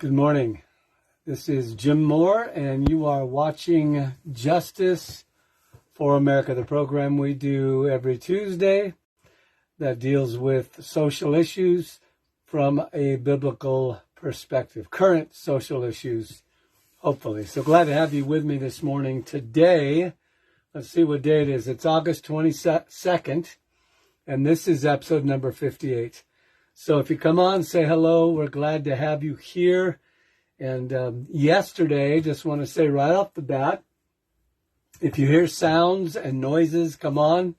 Good morning. This is Jim Moore, and you are watching Justice for America, the program we do every Tuesday that deals with social issues from a biblical perspective, current social issues, hopefully. So glad to have you with me this morning. Today, let's see what day it is. It's August 22nd, and this is episode number 58. So if you come on, say hello. We're glad to have you here. And yesterday, just want to say right off the bat, if you hear sounds and noises, come on.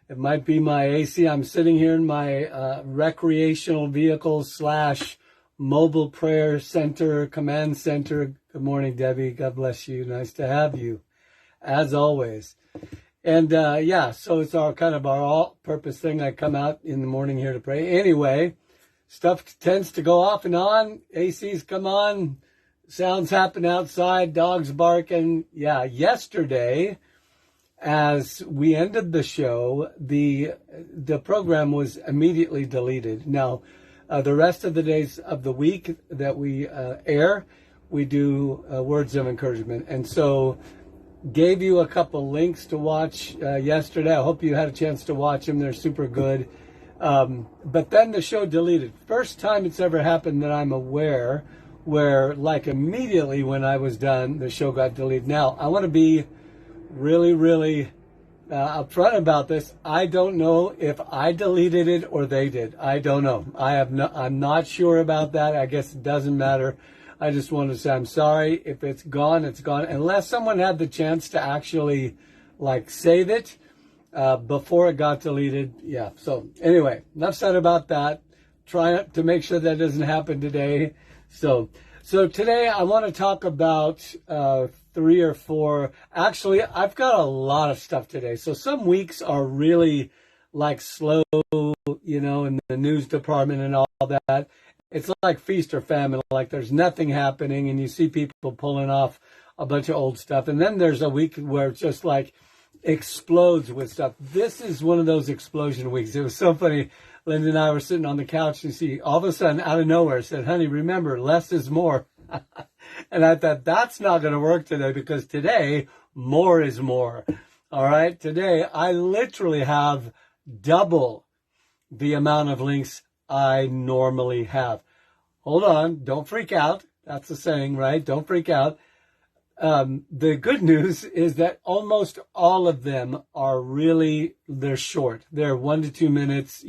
It might be my AC. I'm sitting here in my recreational vehicle / mobile prayer center, command center. Good morning, Debbie. God bless you. Nice to have you, as always. And so it's our kind of our all-purpose thing. I come out in the morning here to pray. Anyway, stuff tends to go off and on. ACs come on. Sounds happen outside. Dogs barking. Yeah, yesterday, as we ended the show, the program was immediately deleted. Now, the rest of the days of the week that we air, we do words of encouragement. And so gave you a couple links to watch yesterday. I hope you had a chance to watch them. They're super good. But then the show deleted. First time it's ever happened that I'm aware where, like, immediately when I was done, the show got deleted. Now, I want to be really upfront about this. I don't know if I deleted it or they did. I don't know. I'm not sure about that. I guess it doesn't matter. I just want to say I'm sorry. If it's gone, it's gone. Unless someone had the chance to actually, save it before it got deleted. Yeah. So anyway, enough said about that. Try to make sure that doesn't happen today. So today I want to talk about 3 or 4. Actually, I've got a lot of stuff today. So some weeks are really slow, in the news department and all that. It's like feast or famine, like there's nothing happening and you see people pulling off a bunch of old stuff. And then there's a week where it's just explodes with stuff. This is one of those explosion weeks. It was so funny. Linda and I were sitting on the couch and she all of a sudden out of nowhere said, "Honey, remember, less is more." And I thought that's not going to work today because today more is more. All right. Today I literally have double the amount of links I normally have. Hold on. Don't freak out. That's the saying, right? Don't freak out. The good news is that almost all of them are they're short. They're 1 to 2 minutes.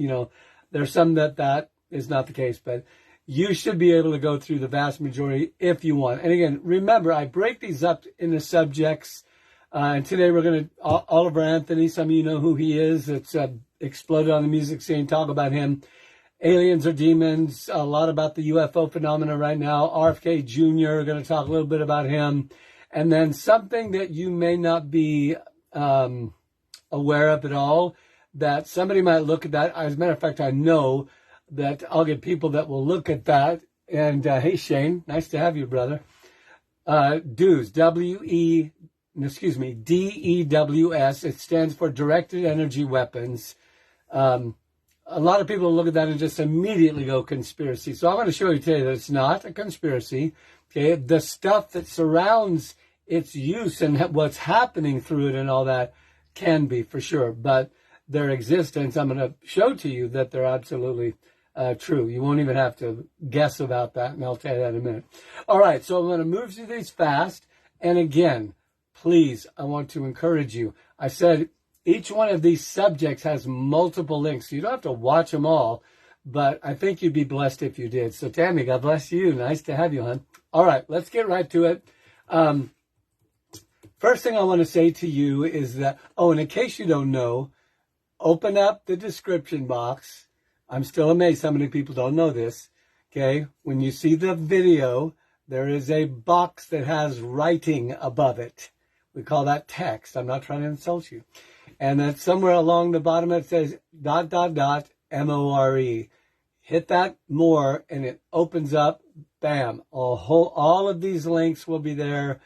There's some that is not the case, but you should be able to go through the vast majority if you want. And again, remember, I break these up into subjects. And today we're going to, Oliver Anthony, some of you know who he is. It's exploded on the music scene. Talk about him. Aliens or demons, a lot about the UFO phenomena right now. RFK Jr., going to talk a little bit about him. And then something that you may not be aware of at all, that somebody might look at that. As a matter of fact, I know that I'll get people that will look at that. And hey, Shane, nice to have you, brother. DEWS, DEWS. It stands for Directed Energy Weapons. A lot of people look at that and just immediately go conspiracy. So I'm going to show you today that it's not a conspiracy. Okay, the stuff that surrounds its use and what's happening through it and all that can be for sure. But their existence, I'm going to show to you that they're absolutely true. You won't even have to guess about that, and I'll tell you that in a minute. All right, so I'm going to move through these fast. And again, please, I want to encourage you. I said each one of these subjects has multiple links. So you don't have to watch them all, but I think you'd be blessed if you did. So Tammy, God bless you. Nice to have you, hon. All right, let's get right to it. First thing I want to say to you is that, and in case you don't know, open up the description box. I'm still amazed how many people don't know this. Okay, when you see the video, there is a box that has writing above it. We call that text. I'm not trying to insult you. And then somewhere along the bottom it says ... MORE. Hit that more and it opens up. Bam. All of these links will be there.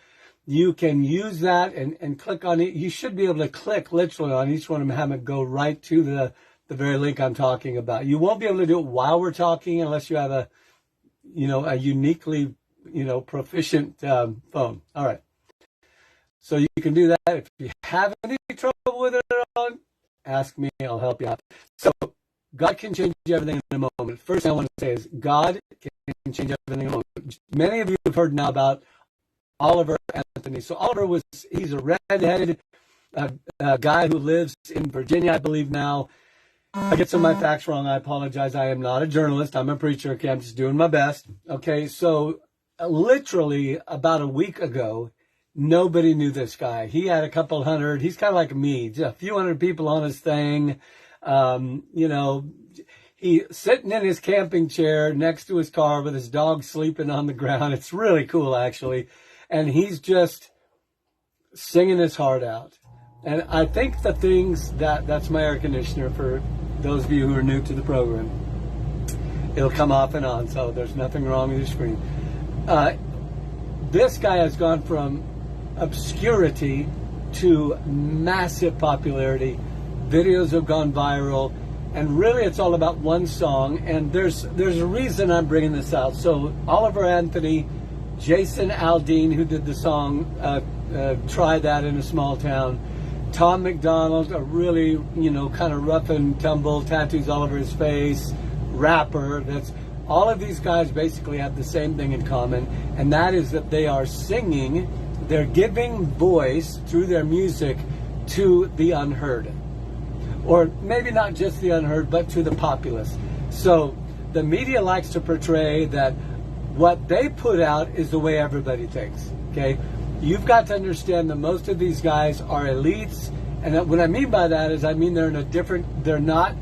You can use that and click on it. You should be able to click literally on each one of them and have it go right to the very link I'm talking about. You won't be able to do it while we're talking unless you have a uniquely proficient phone. All right. So you can do that. If you have any trouble with it at all, ask me. I'll help you out. So God can change everything in a moment. First thing I want to say is God can change everything in a moment. Many of you have heard now about Oliver Anthony. So Oliver he's a redheaded guy who lives in Virginia, I believe now. I get some of my facts wrong. I apologize. I am not a journalist. I'm a preacher. Okay, I'm just doing my best. Okay, so literally about a week ago, nobody knew this guy. He had a couple hundred. He's kind of like me, just a few hundred people on his thing. He's sitting in his camping chair next to his car with his dog sleeping on the ground. It's really cool, actually. And he's just singing his heart out. And I think the things that's my air conditioner for those of you who are new to the program. It'll come off and on, so there's nothing wrong with your screen. This guy has gone from obscurity to massive popularity. Videos have gone viral, and really it's all about one song. And there's a reason I'm bringing this out. So Oliver Anthony, Jason Aldean, who did the song Try That in a Small Town, Tom Macdonald, a really, kind of rough and tumble, tattoos all over his face, rapper. All of these guys basically have the same thing in common, and that is that they are singing, they're giving voice through their music to the unheard. Or maybe not just the unheard, but to the populace. So the media likes to portray that what they put out is the way everybody thinks, okay? You've got to understand that most of these guys are elites, and what I mean by that is I mean they're not,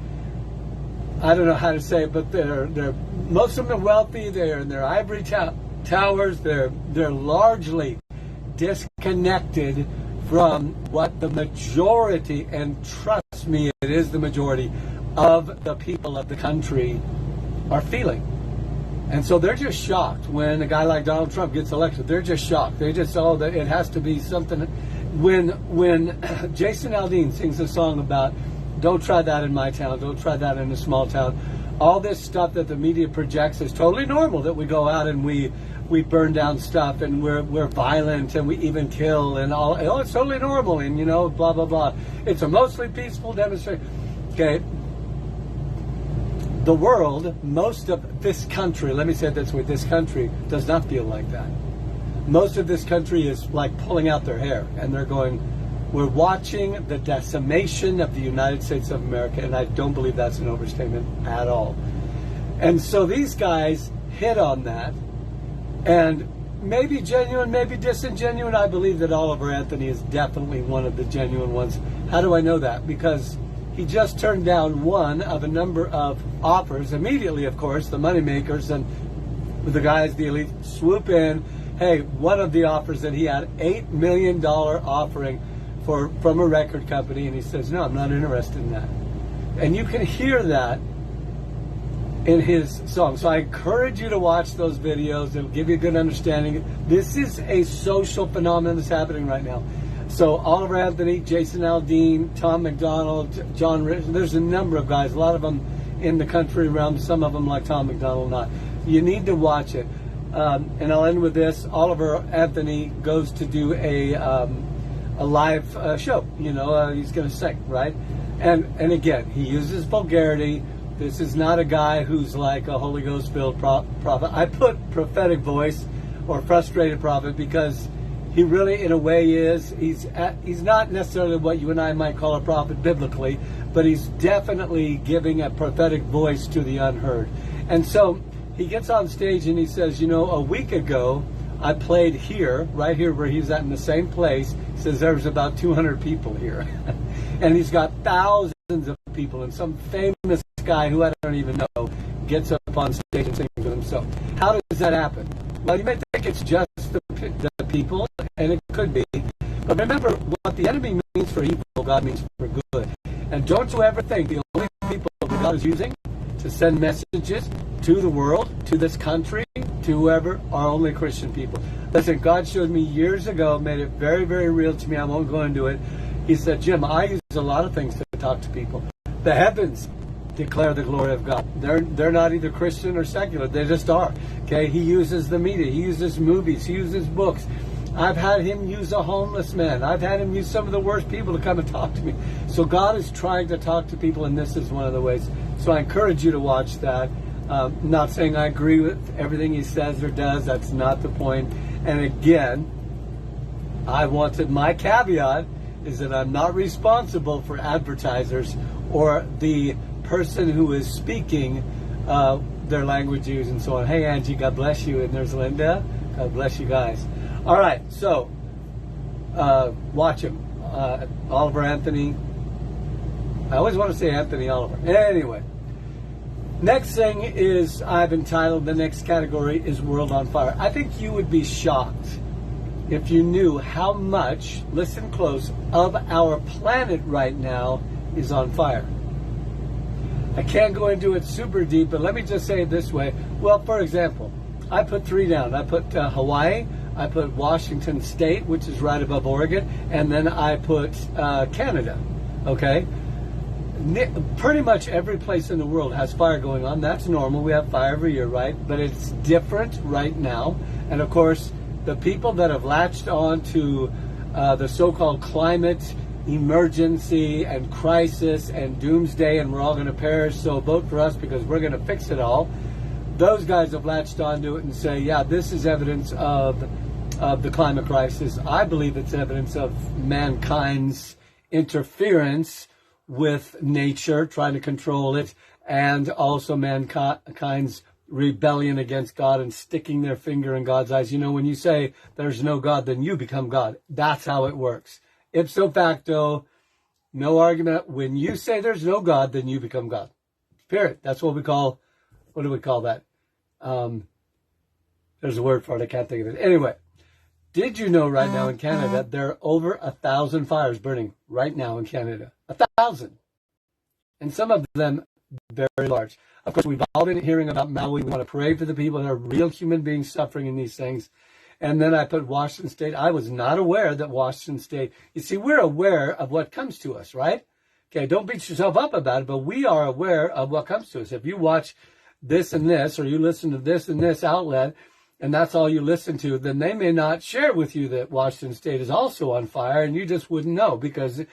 I don't know how to say it, but they're most of them are wealthy. They're in their ivory towers. They're largely disconnected from what the majority, and trust me, it is the majority of the people of the country are feeling. And so they're just shocked when a guy like Donald Trump gets elected. They're just shocked. They just, that it has to be something. When Jason Aldean sings a song about, don't try that in my town, don't try that in a small town, all this stuff that the media projects is totally normal, that we go out and we burn down stuff and we're violent and we even kill and all. It's totally normal and, blah, blah, blah. It's a mostly peaceful demonstration. Okay. The world, most of this country, let me say it this way, this country does not feel like that. Most of this country is like pulling out their hair, and they're going, we're watching the decimation of the United States of America, and I don't believe that's an overstatement at all. And so these guys hit on that, and maybe genuine, maybe disingenuine. I believe that Oliver Anthony is definitely one of the genuine ones. How do I know that? Because he just turned down one of a number of offers. Immediately, of course, the moneymakers and the guys, the elite, swoop in. Hey, one of the offers that he had, $8 million offering from a record company, and he says, no, I'm not interested in that. And you can hear that in his song. So I encourage you to watch those videos. It'll give you a good understanding. This is a social phenomenon that's happening right now. So Oliver Anthony, Jason Aldean, Tom Macdonald, John Rich, there's a number of guys, a lot of them in the country realm, some of them like Tom Macdonald not. You need to watch it. And I'll end with this. Oliver Anthony goes to do a live show. He's going to sing, right? And again, he uses vulgarity. This is not a guy who's like a Holy Ghost-filled prophet. I put prophetic voice or frustrated prophet because he really, in a way, is. He's not necessarily what you and I might call a prophet biblically, but he's definitely giving a prophetic voice to the unheard. And so he gets on stage and he says, a week ago, I played here, right here where he's at in the same place. He says there's about 200 people here. And he's got thousands of people, and some famous guy who I don't even know gets up on stage and sings with himself. How does that happen? Well, you may think it's just the people, and it could be. But remember, what the enemy means for evil, God means for good. And don't you ever think the only people that God is using to send messages to the world, to this country, to whoever, are only Christian people. Listen, God showed me years ago, made it very, very real to me. I won't go into it. He said, Jim, I use a lot of things to talk to people. The heavens declare the glory of God. They're not either Christian or secular. They just are. Okay, he uses the media. He uses movies. He uses books. I've had him use a homeless man. I've had him use some of the worst people to come and talk to me. So God is trying to talk to people, and this is one of the ways. So I encourage you to watch that. Not saying I agree with everything he says or does. That's not the point. And again, my caveat is that I'm not responsible for advertisers or the person who is speaking their language use and so on. Hey, Angie, God bless you. And there's Linda. God bless you guys. All right, so watch him. Oliver Anthony. I always want to say Anthony Oliver. Anyway, next thing is I've entitled, the next category is World on Fire. I think you would be shocked if you knew how much, listen close, of our planet right now is on fire. I can't go into it super deep, but let me just say it this way. Well, for example, I put 3 down. I put Hawaii, I put Washington State, which is right above Oregon, and then I put Canada, okay? Pretty much every place in the world has fire going on. That's normal. We have fire every year, right? But it's different right now. And of course, the people that have latched on to the so-called climate emergency and crisis and doomsday, and we're all going to perish, so vote for us because we're going to fix it all. Those guys have latched onto it and say, yeah, this is evidence of the climate crisis. I believe it's evidence of mankind's interference with nature, trying to control it, and also mankind's rebellion against God and sticking their finger in God's eyes. You know, when you say there's no God, then you become God. That's how it works. Ipso facto, no argument. When you say there's no God, then you become God. Period. That's what we call, what do we call that? There's a word for it. I can't think of it. Anyway, did you know right now in Canada, there are over 1,000 fires burning right now in Canada? 1,000. And some of them very large. Of course, we've all been hearing about Maui. We want to pray for the people that are real human beings suffering in these things. And then I put Washington State. I was not aware that Washington State, you see, we're aware of what comes to us, right? Okay, don't beat yourself up about it, but we are aware of what comes to us. If you watch this and this, or you listen to this and this outlet, and that's all you listen to, then they may not share with you that Washington State is also on fire, and you just wouldn't know, because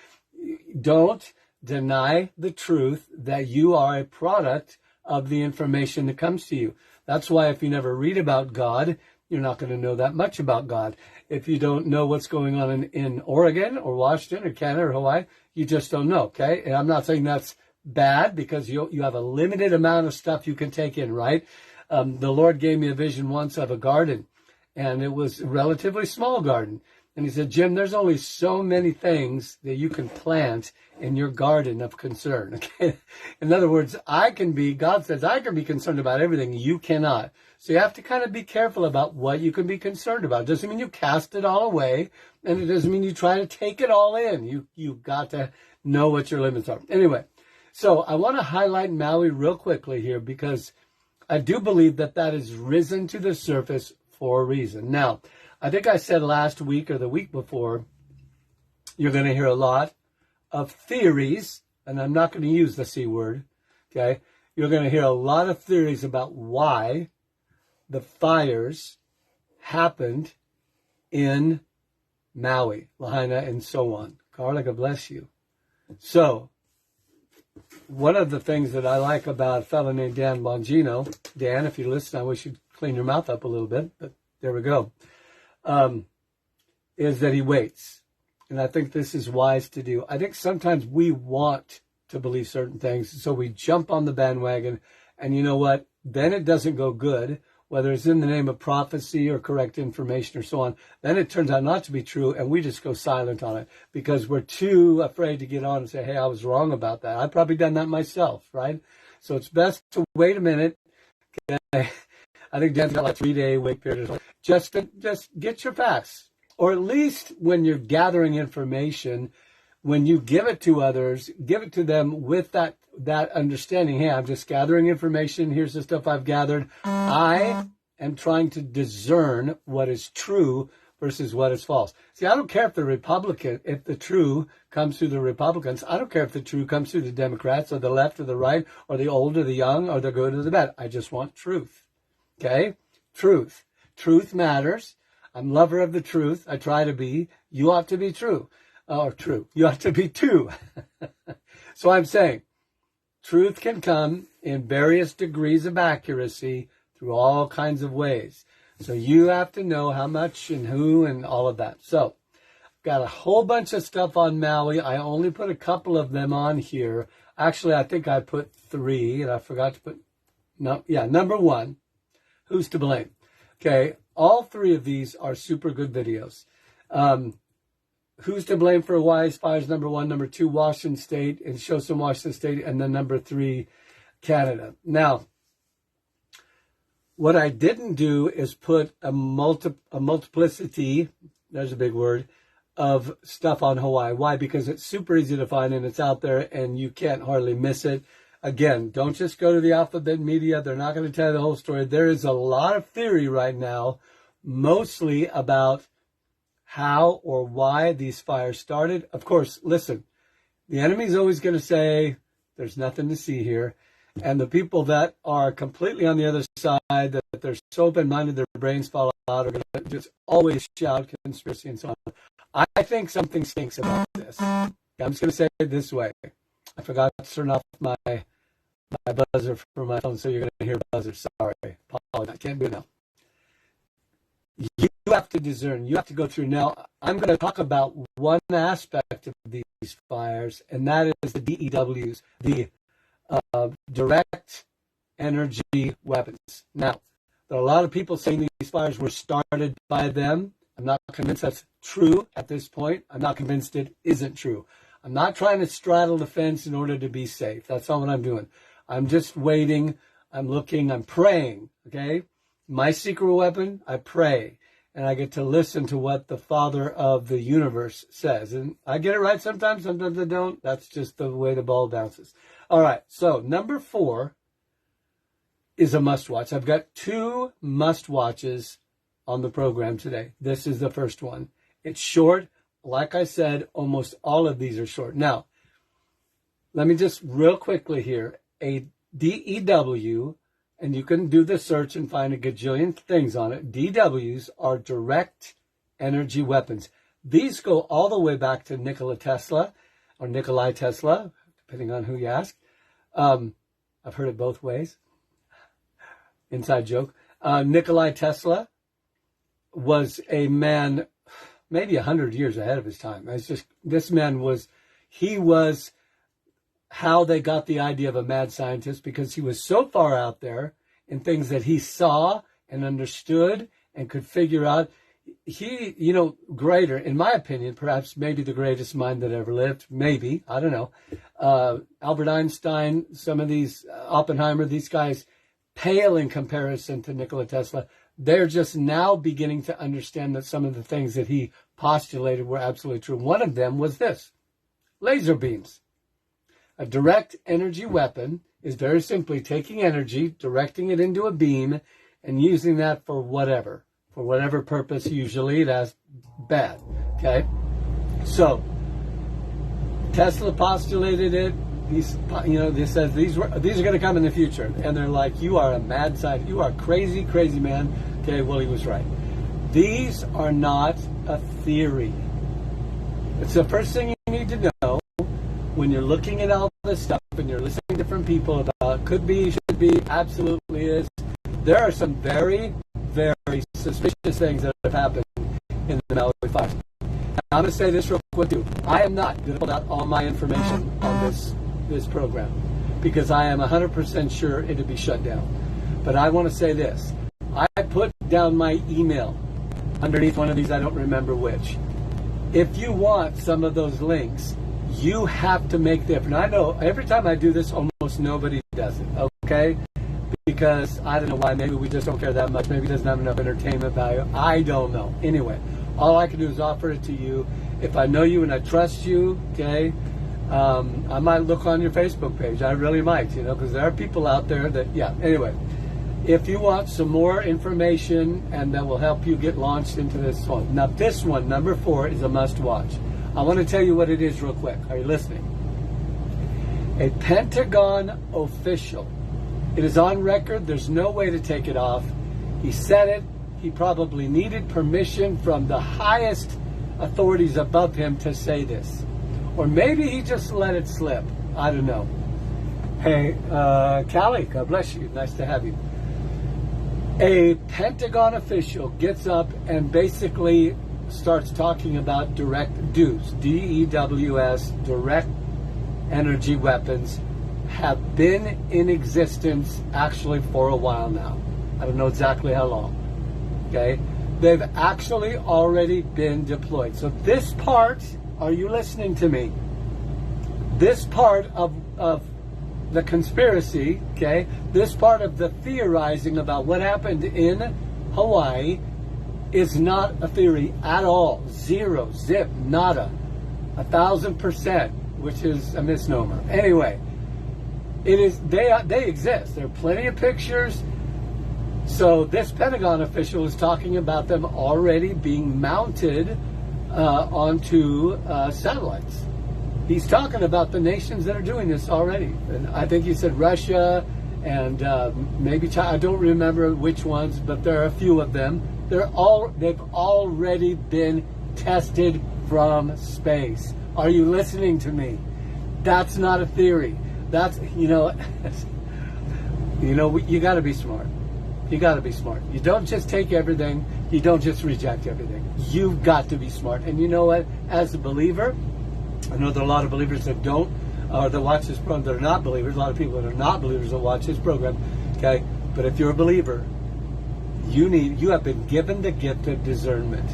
don't deny the truth that you are a product of the information that comes to you. That's why if you never read about God, you're not going to know that much about God. If you don't know what's going on in Oregon or Washington or Canada or Hawaii, you just don't know, okay? And I'm not saying that's bad, because you have a limited amount of stuff you can take in, right? The Lord gave me a vision once of a garden, and it was a relatively small garden. And he said, Jim, there's only so many things that you can plant in your garden of concern. Okay? In other words, God says, I can be concerned about everything. You cannot. So you have to kind of be careful about what you can be concerned about. It doesn't mean you cast it all away, and it doesn't mean you try to take it all in. You've got to know what your limits are. Anyway, so I want to highlight Maui real quickly here, because I do believe that has risen to the surface for a reason. Now, I think I said last week or the week before, you're going to hear a lot of theories, and I'm not going to use the C word, okay? You're going to hear a lot of theories about why the fires happened in Maui, Lahaina, and so on. Carla, God bless you. So, one of the things that I like about a fellow named Dan Bongino, Dan, if you listen, I wish you'd clean your mouth up a little bit, but there we go, is that he waits. And I think this is wise to do. I think sometimes we want to believe certain things, so we jump on the bandwagon, and you know what? Then it doesn't go good, whether it's in the name of prophecy or correct information or so on. Then it turns out not to be true, and we just go silent on it because we're too afraid to get on and say, hey, I was wrong about that. I've probably done that myself, right? So it's best to wait a minute. Okay? I think Dan's got like 3-day wait period. Just get your facts. Or at least when you're gathering information, when you give it to others, give it to them with that understanding. Hey, I'm just gathering information. Here's the stuff I've gathered. I am trying to discern what is true versus what is false. See, I don't care if the true comes through the Republicans. I don't care if the true comes through the Democrats or the left or the right or the old or the young or the good or the bad. I just want truth. Okay? Truth. Truth matters. I'm a lover of the truth. I try to be. You ought to be true. Or true. You ought to be too. So I'm saying truth can come in various degrees of accuracy through all kinds of ways. So you have to know how much and who and all of that. So got a whole bunch of stuff on Maui. I only put a couple of them on here. Actually, I think I put 3 and I forgot to put, number 1, who's to blame? Okay, all 3 of these are super good videos. Who's to blame for Hawaii's fires, number 1, number 2, Washington State, and show some Washington State, and then number 3, Canada. Now, what I didn't do is put a multiplicity, there's a big word, of stuff on Hawaii. Why? Because it's super easy to find and it's out there and you can't hardly miss it. Again, don't just go to the alphabet media. They're not going to tell you the whole story. There is a lot of theory right now, mostly about how or why these fires started. Of course, listen, the enemy's always going to say, there's nothing to see here. And the people that are completely on the other side, that they're so open-minded their brains fall out, are going to just always shout conspiracy and so on. I think something stinks about this. I'm just going to say it this way. I forgot to turn off my buzzer for my phone, so you're going to hear buzzer. Sorry. Apologize. I can't do it now. You have to discern. You have to go through. Now, I'm going to talk about one aspect of these fires, and that is the DEWs, the direct energy weapons. Now, there are a lot of people saying these fires were started by them. I'm not convinced that's true at this point. I'm not convinced it isn't true. I'm not trying to straddle the fence in order to be safe. That's not what I'm doing. I'm just waiting. I'm looking. I'm praying. Okay? My secret weapon, I pray. And I get to listen to what the Father of the universe says. And I get it right sometimes I don't. That's just the way the ball bounces. All right, so number 4 is a must-watch. I've got 2 must-watches on the program today. This is the first one. It's short. Like I said, almost all of these are short. Now, let me just real quickly here. A DEW, and you can do the search and find a gajillion things on it. DWs are direct energy weapons. These go all the way back to Nikola Tesla, depending on who you ask. I've heard it both ways. Inside joke. Nikola Tesla was a man maybe 100 years ahead of his time. It's just, this man was how they got the idea of a mad scientist, because he was so far out there in things that he saw and understood and could figure out. He, greater, in my opinion, perhaps maybe the greatest mind that ever lived. Maybe, I don't know. Albert Einstein, some of these, Oppenheimer, these guys pale in comparison to Nikola Tesla. They're just now beginning to understand that some of the things that he postulated were absolutely true. One of them was this: laser beams. A direct energy weapon is very simply taking energy, directing it into a beam, and using that for whatever purpose. Usually that's bad. Okay? So, Tesla postulated it. This says these are going to come in the future, and they're like, you are a mad scientist, you are crazy man. Okay, well, he was right. These are not a theory. It's the first thing you need to know when you're looking at all this stuff and you're listening to different people about could be, should be, absolutely is. There are some very, very suspicious things that have happened in the Maui fires. I'm going to say this real quick too. I am not going to put out all my information on this program, because I am 100% sure it'll be shut down. But I want to say this. I put down my email underneath one of these, I don't remember which. If you want some of those links, you have to make the effort. And I know every time I do this, almost nobody does it, okay? Because I don't know why. Maybe we just don't care that much. Maybe it doesn't have enough entertainment value. I don't know. Anyway, all I can do is offer it to you. If I know you and I trust you, okay, I might look on your Facebook page. I really might, because there are people out there that, anyway. if you want some more information and that will help you get launched into this one. Now this one, number 4, is a must watch. I want to tell you what it is real quick. Are you listening? A Pentagon official. It is on record. There's no way to take it off. He said it. He probably needed permission from the highest authorities above him to say this. Or maybe he just let it slip. I don't know. Hey, Callie, God bless you. Nice to have you. A Pentagon official gets up and basically starts talking about direct DEWs, D-E-W-S, direct energy weapons, have been in existence actually for a while now. I don't know exactly how long. Okay? They've actually already been deployed. So this part, are you listening to me? This part of the conspiracy, okay, this part of the theorizing about what happened in Hawaii is not a theory at all. Zero, zip, nada, 1,000%, which is a misnomer. Anyway, it is. They exist. There are plenty of pictures. So this Pentagon official is talking about them already being mounted onto satellites. He's talking about the nations that are doing this already. And I think he said Russia and maybe China. I don't remember which ones, but there are a few of them. They've already been tested from space. Are you listening to me? That's not a theory. That's, you got to be smart. You got to be smart. You don't just take everything. You don't just reject everything. You've got to be smart. And you know what? As a believer, I know there are a lot of believers that don't, or that watch this program that are not believers. A lot of people that are not believers that watch this program. Okay, but if you're a believer, you have been given the gift of discernment.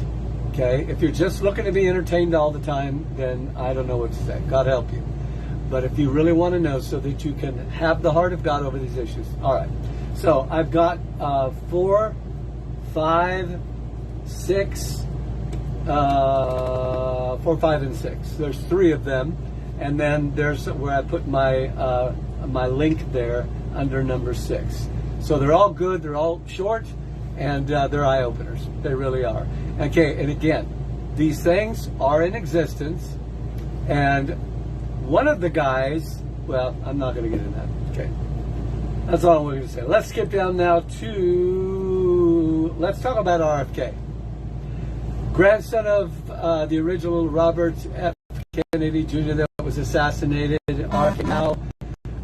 Okay, if you're just looking to be entertained all the time, then I don't know what to say. God help you. But if you really want to know, so that you can have the heart of God over these issues. All right. So I've got 4, 5, 6. 4, 5, and 6. There's 3 of them, and then there's where I put my my link there under number 6. So they're all good. They're all short, and they're eye openers. They really are. Okay, and again, these things are in existence, and one of the guys. Well, I'm not going to get into that. Okay, that's all I'm going to say. Let's skip down now to. Let's talk about RFK. Grandson of the original Robert F. Kennedy Jr. that was assassinated. RFK now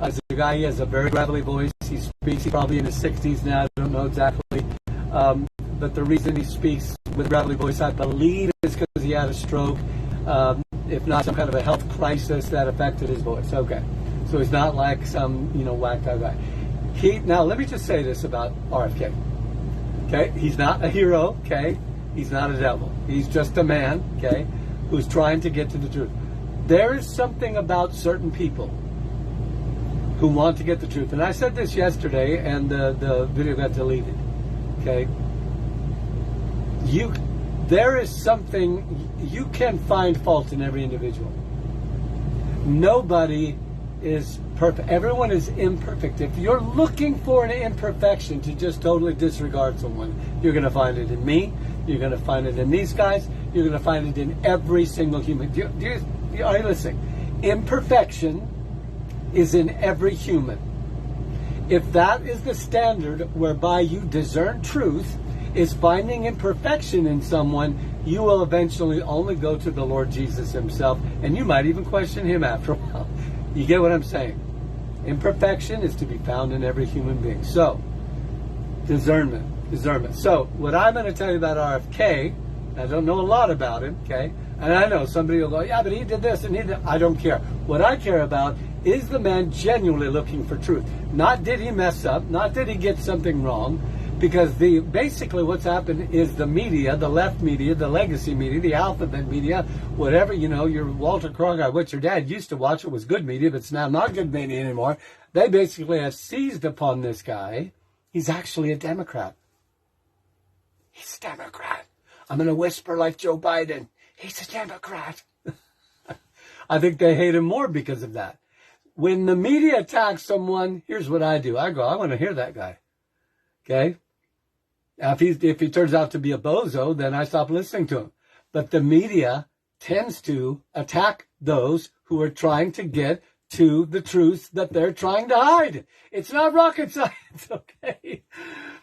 is a guy. He has a very gravelly voice. He speaks. He's probably in his 60s now. I don't know exactly. But the reason he speaks with a gravelly voice, I believe, is because he had a stroke. If not some kind of a health crisis that affected his voice. Okay. So he's not like some, whacked out guy. Now, let me just say this about RFK. Okay? He's not a hero. Okay? He's not a devil. He's just a man, okay, who's trying to get to the truth. There is something about certain people who want to get the truth. And I said this yesterday, and the video got deleted, okay? There is something, you can find fault in every individual. Nobody is perfect. Everyone is imperfect. If you're looking for an imperfection to just totally disregard someone, you're going to find it in me. You're going to find it in these guys. You're going to find it in every single human. Are you listening? Imperfection is in every human. If that is the standard whereby you discern truth, is finding imperfection in someone, you will eventually only go to the Lord Jesus himself, and you might even question him after a while. You get what I'm saying? Imperfection is to be found in every human being. So, discernment. So, what I'm going to tell you about RFK, I don't know a lot about him, okay? And I know somebody will go, yeah, but he did this and he did. I don't care. What I care about is the man genuinely looking for truth. Not did he mess up, not did he get something wrong, because basically what's happened is the media, the left media, the legacy media, the alphabet media, whatever, your Walter Cronkite, what your dad used to watch, it was good media, but it's now not good media anymore. They basically have seized upon this guy. He's actually a Democrat. He's a Democrat. I'm going to whisper like Joe Biden. He's a Democrat. I think they hate him more because of that. When the media attacks someone, here's what I do. I go, I want to hear that guy. Okay? If he turns out to be a bozo, then I stop listening to him. But the media tends to attack those who are trying to get to the truth that they're trying to hide. It's not rocket science, okay?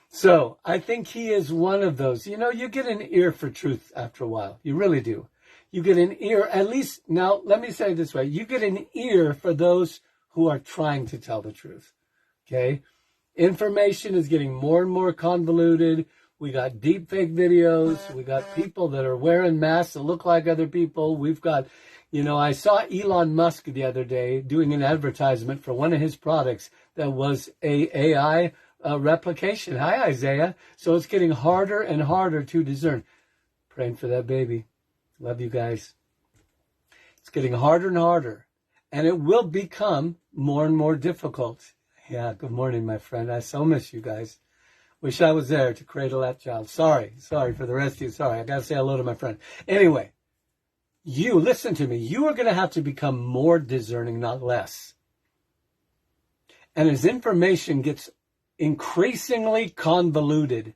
So I think he is one of those. You know, you get an ear for truth after a while. You really do. You get an ear, at least, now let me say it this way. You get an ear for those who are trying to tell the truth, okay? Information is getting more and more convoluted. We got deep fake videos. We got people that are wearing masks that look like other people. We've got, you know, I saw Elon Musk the other day doing an advertisement for one of his products that was a AI replication. Hi, Isaiah. So it's getting harder and harder to discern. Praying for that baby. Love you guys. It's getting harder and harder. And it will become more and more difficult. Yeah, good morning, my friend. I so miss you guys. Wish I was there to cradle that child. Sorry for the rest of you. Sorry, I got to say hello to my friend. Anyway, you, listen to me. You are going to have to become more discerning, not less. And as information gets increasingly convoluted,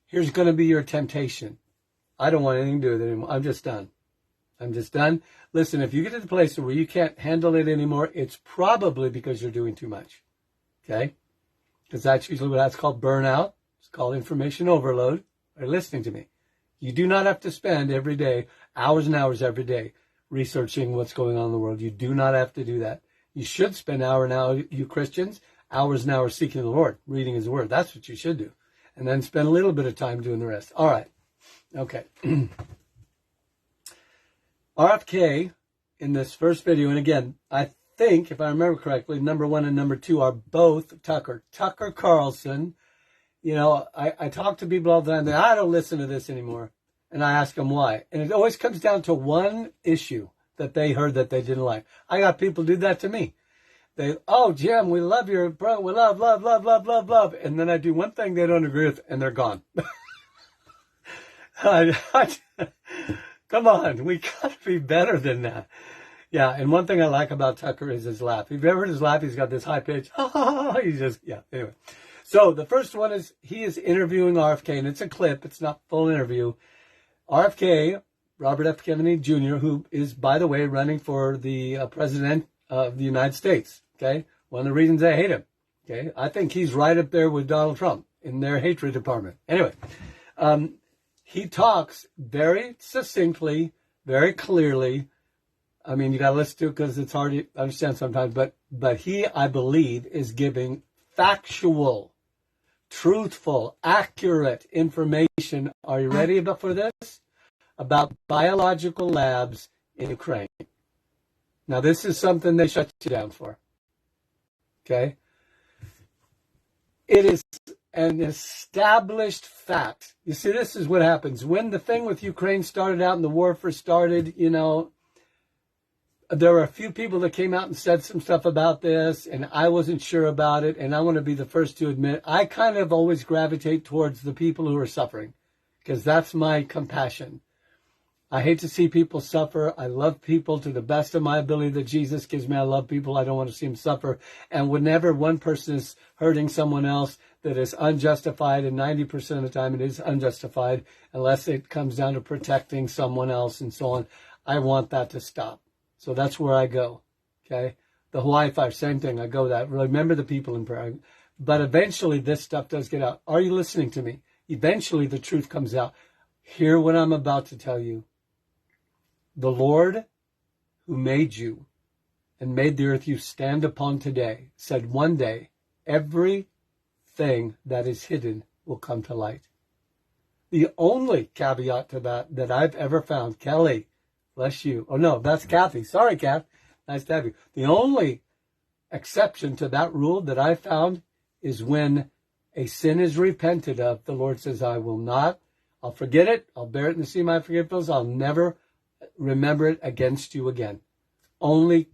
here's going to be your temptation. I don't want anything to do with it anymore. I'm just done. Listen, if you get to the place where you can't handle it anymore, it's probably because you're doing too much. Okay? Because that's usually what that's called burnout. It's called information overload. Are you listening to me? You do not have to spend every day, hours and hours every day, researching what's going on in the world. You do not have to do that. You should spend hour and hour, you Christians, hours and hours seeking the Lord, reading his word. That's what you should do. And then spend a little bit of time doing the rest. All right. Okay. RFK in this first video, and again, I think, if I remember correctly, number 1 and number 2 are both Tucker Carlson. You know, I talk to people all the time. They, I don't listen to this anymore. And I ask them why. And it always comes down to one issue that they heard that they didn't like. I got people do that to me. They, oh, Jim, we love your program. We love. And then I do one thing they don't agree with, and they're gone. Come on, we got to be better than that. Yeah, and one thing I like about Tucker is his laugh. If you've ever heard his laugh, he's got this high pitch. He's just, yeah, anyway. So the first one is he is interviewing RFK, and it's a clip. It's not full interview. RFK, Robert F. Kennedy Jr., who is, by the way, running for the president of the United States, okay? One of the reasons I hate him, okay? I think he's right up there with Donald Trump in their hatred department. Anyway, he talks very succinctly, very clearly. I mean, you got to listen to it because it's hard to understand sometimes. But he, I believe, is giving factual, truthful, accurate information. Are you ready for this? About biological labs in Ukraine. Now, this is something they shut you down for. Okay? It is an established fact. You see, this is what happens. When the thing with Ukraine started out and the war first started, you know, there were a few people that came out and said some stuff about this, and I wasn't sure about it, and I want to be the first to admit, I kind of always gravitate towards the people who are suffering, because that's my compassion. I hate to see people suffer. I love people to the best of my ability that Jesus gives me. I love people. I don't want to see them suffer. And whenever one person is hurting someone else that is unjustified, and 90% of the time it is unjustified, unless it comes down to protecting someone else and so on, I want that to stop. So that's where I go, okay? The Hawaii Five, same thing. I go that. Remember the people in prayer. But eventually this stuff does get out. Are you listening to me? Eventually the truth comes out. Hear what I'm about to tell you. The Lord who made you and made the earth you stand upon today said one day everything that is hidden will come to light. The only caveat to that I've ever found, Kelly, bless you. Oh, no, that's Kathy. Sorry, Kath. Nice to have you. The only exception to that rule that I found is when a sin is repented of, the Lord says, I'll forget it. I'll bear it in the sea of my forgetfulness. I'll never remember it against you again. Only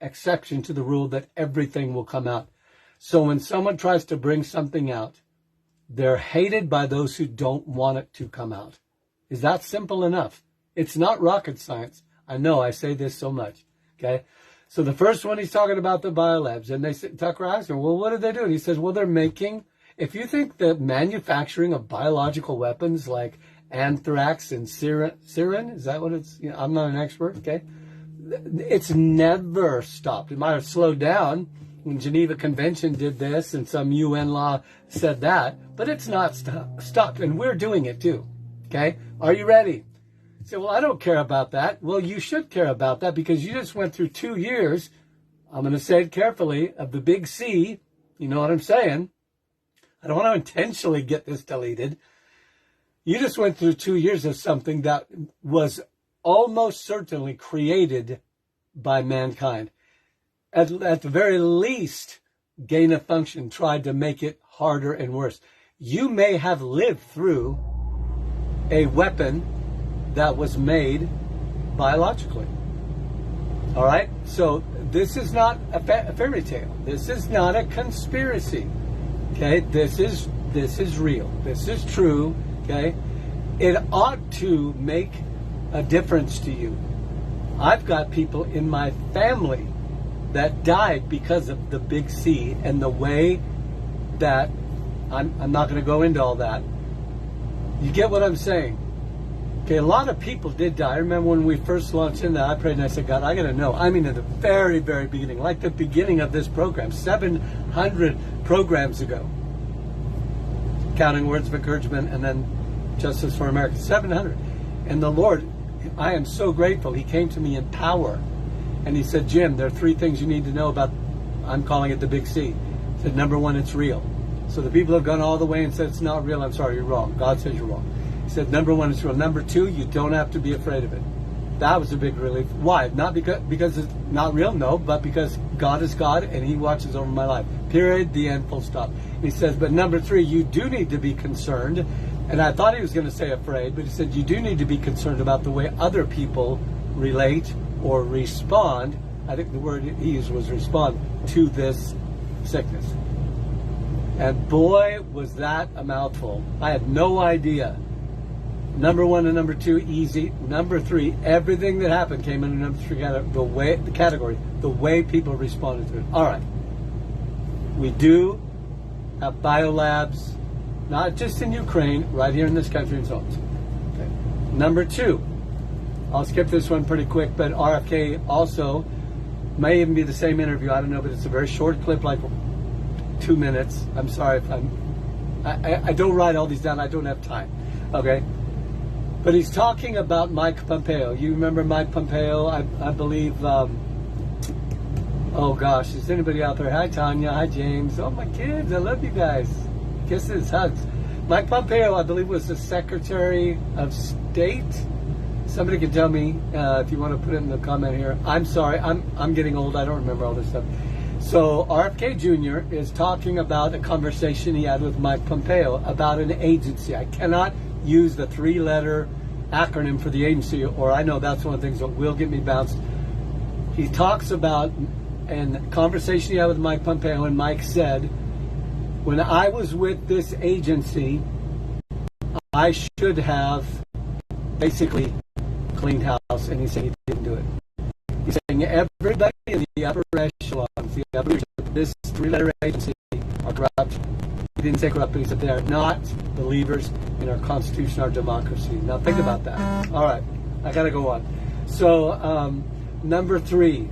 exception to the rule that everything will come out. So when someone tries to bring something out, they're hated by those who don't want it to come out. Is that simple enough? It's not rocket science. I know I say this so much. Okay. So the first one, he's talking about the biolabs, and Tucker asked him, well, what are they doing? He says, well, they're making, If you think the manufacturing of biological weapons like anthrax and sarin, is that what it's? You know, I'm not an expert, okay? It's never stopped. It might have slowed down when Geneva Convention did this and some UN law said that, but it's not stopped, and we're doing it too, okay? Are you ready? You say, well, I don't care about that. Well, you should care about that because you just went through 2 years, I'm going to say it carefully, of the big C. You know what I'm saying? I don't want to intentionally get this deleted. You just went through 2 years of something that was almost certainly created by mankind. At the very least, gain of function tried to make it harder and worse. You may have lived through a weapon that was made biologically. All right? So this is not a fairy tale. This is not a conspiracy. Okay? This is real. This is true. Okay? It ought to make a difference to you. I've got people in my family that died because of the big C and the way that, I'm not going to go into all that. You get what I'm saying? Okay, a lot of people did die. I remember when we first launched in that, I prayed and I said, God, I got to know. I mean, at the very, very beginning, like the beginning of this program, 700 programs ago, counting words of encouragement and then Justice for America, 700. And the Lord, I am so grateful. He came to me in power. And he said, Jim, there are 3 things you need to know about, I'm calling it the big C. He said, number 1, it's real. So the people have gone all the way and said, it's not real. I'm sorry, you're wrong. God says you're wrong. He said, number 1, it's real. Number 2, you don't have to be afraid of it. That was a big relief. Why? Not because it's not real, no, but because God is God and he watches over my life. Period. The end. Full stop. He says, but number 3, you do need to be concerned. And I thought he was going to say afraid, but he said, you do need to be concerned about the way other people relate or respond. I think the word he used was respond to this sickness. And boy, was that a mouthful. I had no idea. Number 1 and number 2, easy. Number 3, everything that happened came under number 3 category, the way people responded to it. All right. We do have biolabs, not just in Ukraine, right here in this country and so on. Okay. Number 2, I'll skip this one pretty quick, but RFK also may even be the same interview. I don't know, but it's a very short clip, like 2 minutes. I'm sorry if I don't write all these down. I don't have time. Okay. But he's talking about Mike Pompeo. You remember Mike Pompeo? I believe, oh gosh, is anybody out there? Hi, Tanya. Hi, James. Oh, my kids. I love you guys. Kisses, hugs. Mike Pompeo, I believe, was the Secretary of State. Somebody can tell me if you want to put it in the comment here. I'm sorry. I'm getting old. I don't remember all this stuff. So RFK Jr. is talking about a conversation he had with Mike Pompeo about an agency. I cannot use the 3-letter acronym for the agency, or I know that's one of the things that will get me bounced. He talks about a conversation he had with Mike Pompeo, and Mike said, when I was with this agency, I should have basically cleaned house, and he said he didn't do it. He's saying everybody in the upper echelons, the upper leadership, this 3-letter agency are corrupt. He didn't say corrupt, but he said they are not believers in our Constitution, our democracy. Now think about that. All right, I got to go on. So number 3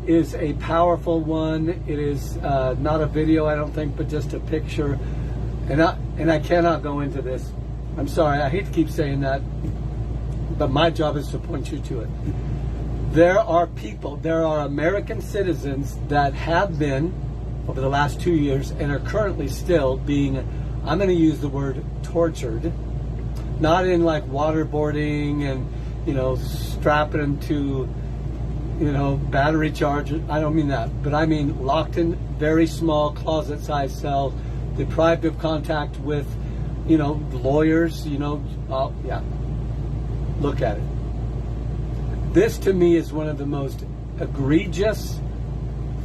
is a powerful one. It is not a video, I don't think, but just a picture. And I cannot go into this. I'm sorry, I hate to keep saying that, but my job is to point you to it. There are people, there are American citizens that have been, over the last 2 years, and are currently still being, I'm going to use the word tortured, not in like waterboarding and, strapping them to, battery chargers. I don't mean that, but I mean locked in very small closet-sized cells, deprived of contact with, lawyers, yeah. Look at it. This to me is one of the most egregious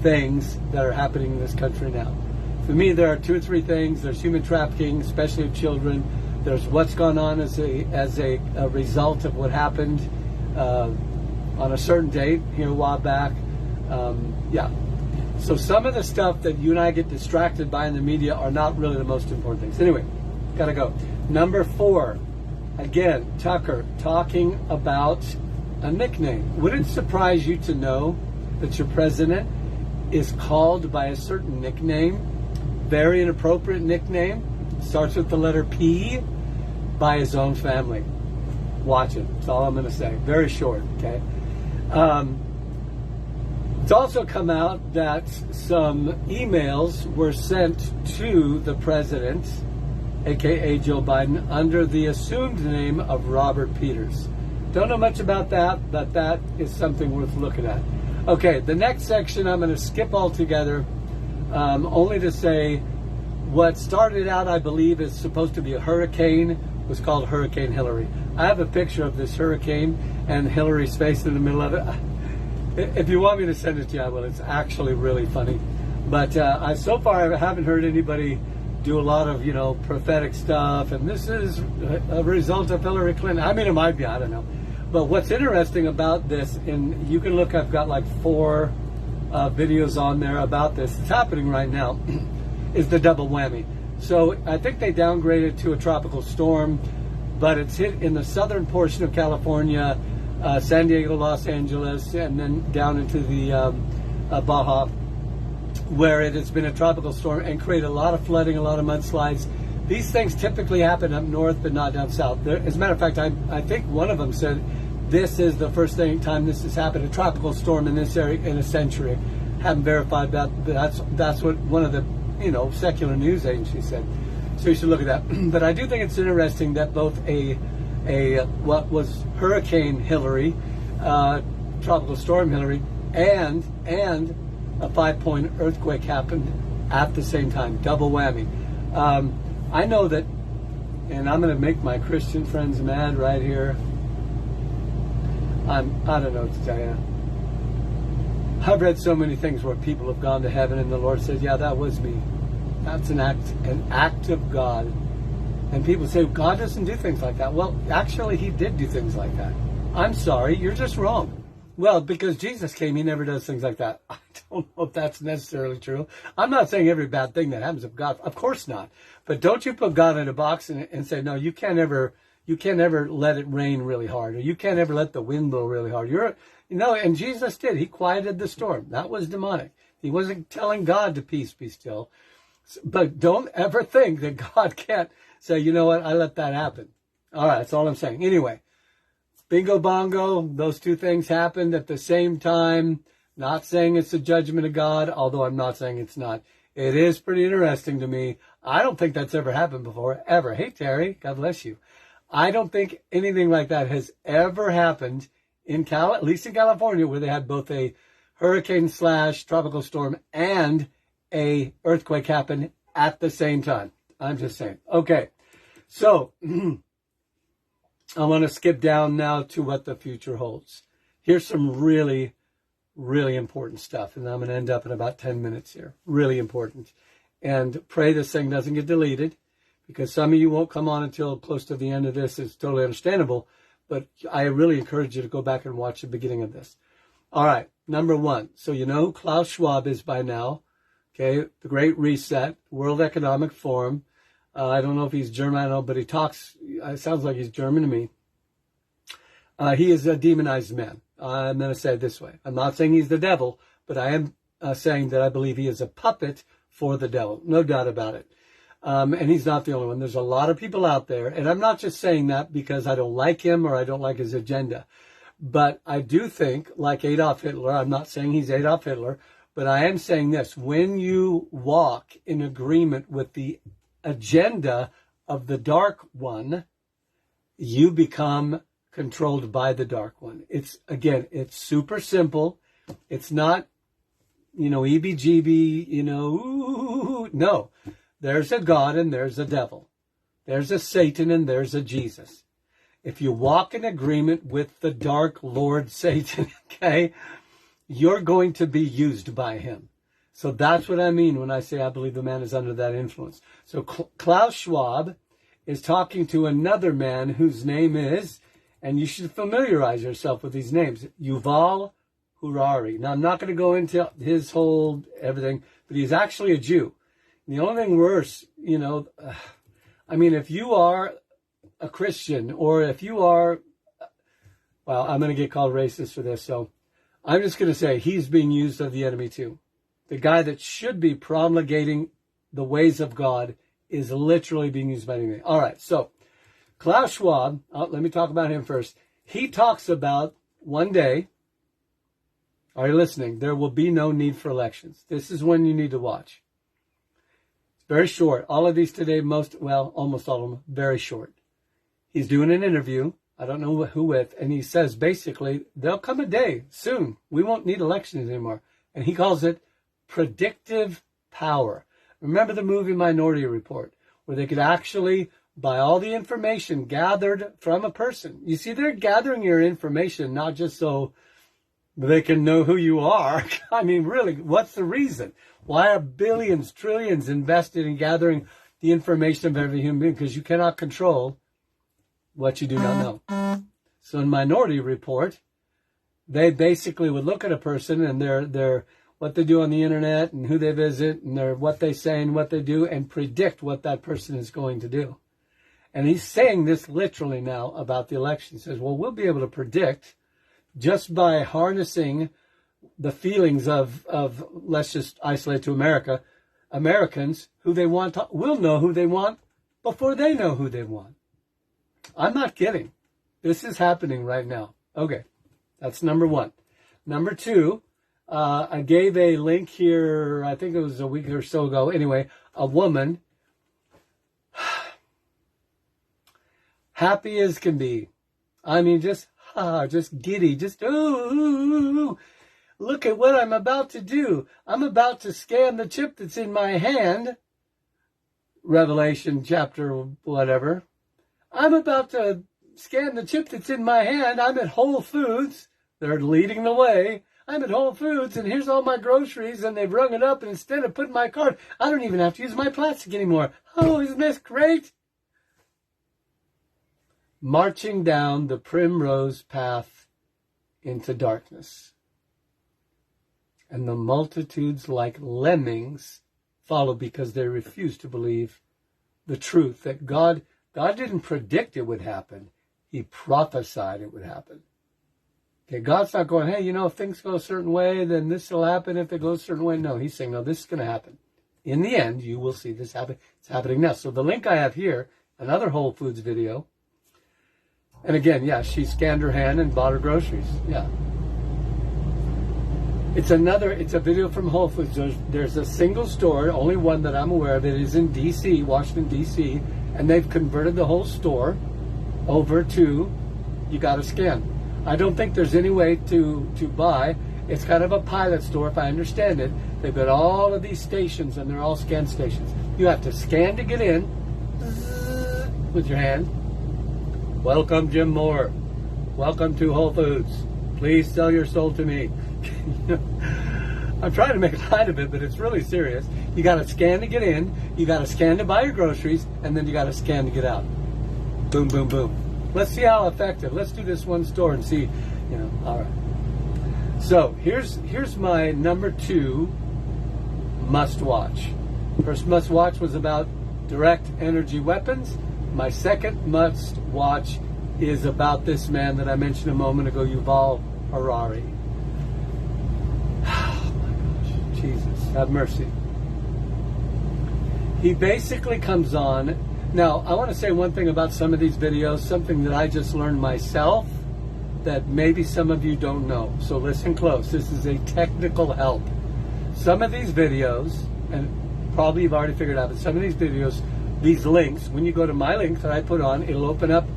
things that are happening in this country now. For me, there are 2 or 3 things. There's human trafficking, especially of children. There's what's gone on as a result of what happened on a certain date here a while back. Yeah. So some of the stuff that you and I get distracted by in the media are not really the most important things. Anyway, gotta go. Number 4, again, Tucker talking about a nickname. Would it surprise you to know that your president is called by a certain nickname? Very inappropriate nickname. Starts with the letter P, by his own family. Watch it. That's all I'm going to say. Very short, okay? It's also come out that some emails were sent to the president, aka Joe Biden, under the assumed name of Robert Peters. Don't know much about that, but that is something worth looking at. Okay, the next section I'm going to skip altogether, only to say what started out, I believe, is supposed to be a hurricane, was called Hurricane Hillary. I have a picture of this hurricane and Hillary's face in the middle of it. If you want me to send it to you, I will. It's actually really funny. But so far, I haven't heard anybody do a lot of, prophetic stuff, and this is a result of Hillary Clinton. I mean, it might be, I don't know. But what's interesting about this, and you can look, I've got like 4 videos on there about this. It's happening right now, is the double whammy. So I think they downgraded to a tropical storm, but it's hit in the southern portion of California, San Diego, Los Angeles, and then down into the Baja, where it has been a tropical storm and created a lot of flooding, a lot of mudslides. These things typically happen up north, but not down south. As a matter of fact, I think one of them said this is the first time this has happened, a tropical storm in this area in a century. Haven't verified that, but that's what one of the secular news agencies said. So you should look at that. But I do think it's interesting that both what was Hurricane Hillary, tropical storm Hillary, and a 5-point earthquake happened at the same time. Double whammy. I know that, and I'm going to make my Christian friends mad right here. I don't know what to tell you. I've read so many things where people have gone to heaven and the Lord says, yeah, that was me. That's an act of God. And people say, God doesn't do things like that. Well, actually, he did do things like that. I'm sorry, you're just wrong. Well, because Jesus came, he never does things like that. I don't know if that's necessarily true. I'm not saying every bad thing that happens of God. Of course not. But don't you put God in a box and say, no, you can't ever let it rain really hard, or you can't ever let the wind blow really hard. And Jesus did. He quieted the storm. That was demonic. He wasn't telling God to peace, be still. But don't ever think that God can't say, you know what, I let that happen. All right, that's all I'm saying. Anyway, bingo bongo, those 2 things happened at the same time. Not saying it's the judgment of God, although I'm not saying it's not. It is pretty interesting to me. I don't think that's ever happened before, ever. Hey, Terry, God bless you. I don't think anything like that has ever happened at least in California, where they had both a hurricane / tropical storm and a earthquake happen at the same time. I'm just saying. Okay, so I want to skip down now to what the future holds. Here's some really, really important stuff, and I'm going to end up in about 10 minutes here. Really important. And pray this thing doesn't get deleted, because some of you won't come on until close to the end of this. It's totally understandable, but I really encourage you to go back and watch the beginning of this. All right, number 1. So you know who Klaus Schwab is by now. Okay, the Great Reset, World Economic Forum. I don't know if he's German, I don't know, but he talks, it sounds like he's German to me. He is a demonized man. I'm going to say it this way. I'm not saying he's the devil, but I am saying that I believe he is a puppet for the devil. No doubt about it. And he's not the only one. There's a lot of people out there, and I'm not just saying that because I don't like him or I don't like his agenda. But I do think, like Adolf Hitler, I'm not saying he's Adolf Hitler, but I am saying this: when you walk in agreement with the agenda of the Dark One, you become controlled by the Dark One. It's super simple. It's not, EBGB, no. There's a God and there's a devil. There's a Satan and there's a Jesus. If you walk in agreement with the Dark Lord Satan, okay, you're going to be used by him. So that's what I mean when I say I believe the man is under that influence. So Klaus Schwab is talking to another man whose name is, and you should familiarize yourself with these names, Yuval Harari. Now, I'm not going to go into his whole everything, but he's actually a Jew. And the only thing worse, I mean, if you are a Christian, or if you are, well, I'm going to get called racist for this, so I'm just going to say he's being used of the enemy too. The guy that should be promulgating the ways of God is literally being used by the enemy. All right, so Klaus Schwab, let me talk about him first. He talks about one day, are you listening? There will be no need for elections. This is when you need to watch. It's very short. All of these today, almost all of them, very short. He's doing an interview. I don't know who with. And he says, basically, there'll come a day soon. We won't need elections anymore. And he calls it predictive power. Remember the movie Minority Report, where they could actually, by all the information gathered from a person. You see, they're gathering your information, not just so they can know who you are. I mean, really, what's the reason? Why are billions, trillions invested in gathering the information of every human being? Because you cannot control what you do not know. So in Minority Report, they basically would look at a person and their what they do on the internet and who they visit and what they say and what they do and predict what that person is going to do. And he's saying this literally now about the election. He says, well, we'll be able to predict just by harnessing the feelings of let's just isolate to America, Americans who they want will know who they want before they know who they want. I'm not kidding. This is happening right now. Okay, that's number one. Number two, I gave a link here, I think it was a week or so ago. Anyway, a woman, happy as can be. I mean, just giddy, just, ooh, look at what I'm about to do. I'm about to scan the chip that's in my hand. Revelation chapter whatever. I'm about to scan the chip that's in my hand. I'm at Whole Foods. They're leading the way. I'm at Whole Foods, and here's all my groceries, and they've rung it up, and instead of putting my card, I don't even have to use my plastic anymore. Oh, isn't this great? Marching down the primrose path into darkness. And the multitudes, like lemmings, follow because they refuse to believe the truth that God didn't predict it would happen. He prophesied it would happen. Okay, God's not going, hey, if things go a certain way, then this will happen if it goes a certain way. No, he's saying, no, this is going to happen. In the end, you will see this happen. It's happening now. So the link I have here, another Whole Foods video. And again, yeah, she scanned her hand and bought her groceries. Yeah. It's a video from Whole Foods. There's a single store, only one that I'm aware of. It is in D.C., Washington, D.C., and they've converted the whole store over to, you got to scan. I don't think there's any way to buy. It's kind of a pilot store, if I understand it. They've got all of these stations, and they're all scan stations. You have to scan to get in with your hand. Welcome, Jim Moore. Welcome to Whole Foods. Please sell your soul to me. I'm trying to make light of it, but it's really serious. You got to scan to get in. You got to scan to buy your groceries, and then you got to scan to get out. Boom, boom, boom. Let's see how effective. Let's do this one store and see, all right. So here's my number 2 must watch. First must watch was about direct energy weapons. My second must watch is about this man that I mentioned a moment ago, Yuval Harari. Oh my gosh, Jesus, have mercy. He basically comes on. Now, I want to say one thing about some of these videos, something that I just learned myself that maybe some of you don't know. So listen close. This is a technical help. Some of these videos, and probably you've already figured out, but some of these videos, these links, when you go to my link that I put on, it'll open up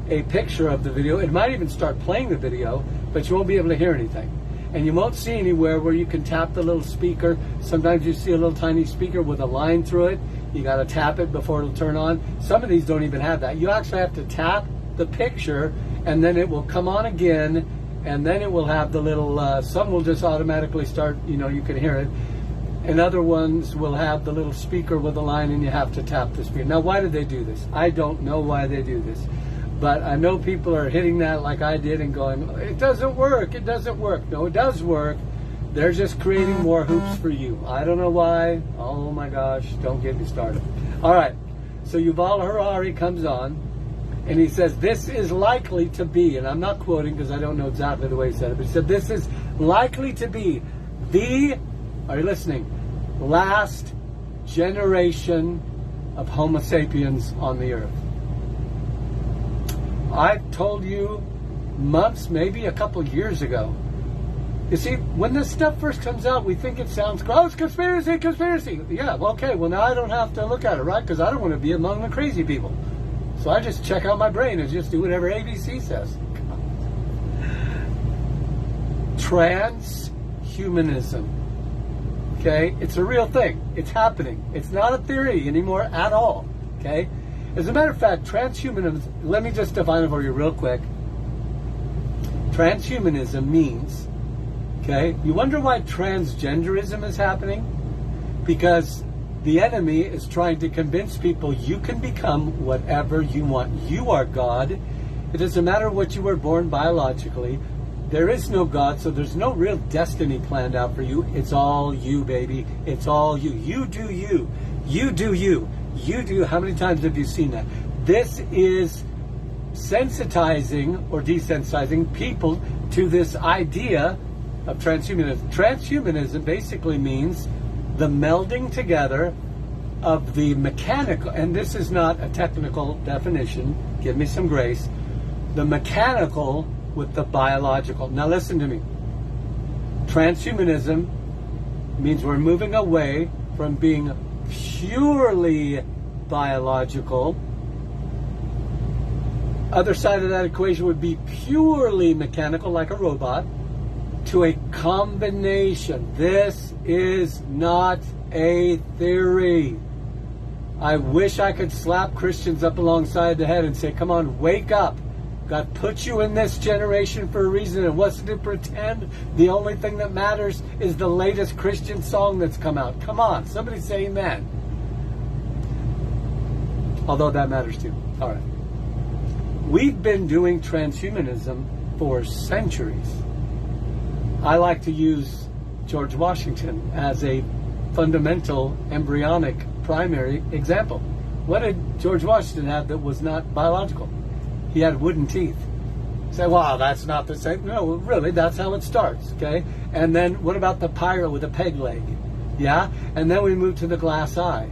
a picture of the video. It might even start playing the video, but you won't be able to hear anything. And you won't see anywhere where you can tap the little speaker. Sometimes you see a little tiny speaker with a line through it. You got to tap it before it'll turn on. Some of these don't even have that. You actually have to tap the picture, and then it will come on again, and then it will have the little, some will just automatically start, you can hear it. And other ones will have the little speaker with a line, and you have to tap the speaker. Now, why do they do this? I don't know why they do this. But I know people are hitting that like I did and going, it doesn't work, it doesn't work. No, it does work. They're just creating more hoops for you. I don't know why. Oh my gosh, don't get me started. All right, so Yuval Harari comes on, and he says, this is likely to be, and I'm not quoting because I don't know exactly the way he said it, but he said, this is likely to be the, are you listening, last generation of Homo sapiens on the earth. I told you months, maybe a couple of years ago. You see, when this stuff first comes out, we think it sounds gross, conspiracy, conspiracy. Yeah, well, okay, well now I don't have to look at it, right? Because I don't want to be among the crazy people. So I just check out my brain and just do whatever ABC says. Transhumanism. Okay? It's a real thing. It's happening. It's not a theory anymore at all. Okay? As a matter of fact, transhumanism, let me just define it for you real quick. Transhumanism means, okay, you wonder why transgenderism is happening? Because the enemy is trying to convince people you can become whatever you want. You are God. It doesn't matter what you were born biologically. There is no God, so there's no real destiny planned out for you. It's all you, baby. It's all you. You do you. You do you. You do. How many times have you seen that? This is sensitizing or desensitizing people to this idea of transhumanism. Transhumanism basically means the melding together of the mechanical, and this is not a technical definition, give me some grace, the mechanical with the biological. Now listen to me. Transhumanism means we're moving away from being purely biological. Other side of that equation would be purely mechanical, like a robot, to a combination. This is not a theory. I wish I could slap Christians up alongside the head and say, come on, wake up. God put you in this generation for a reason, and what's to pretend the only thing that matters is the latest Christian song that's come out. Come on, somebody say amen. Although that matters too. All right. We've been doing transhumanism for centuries. I like to use George Washington as a fundamental embryonic primary example. What did George Washington have that was not biological? He had wooden teeth. Say, wow, that's not the same. No, really, that's how it starts, okay? And then what about the pirate with a peg leg? Yeah? And then we move to the glass eye.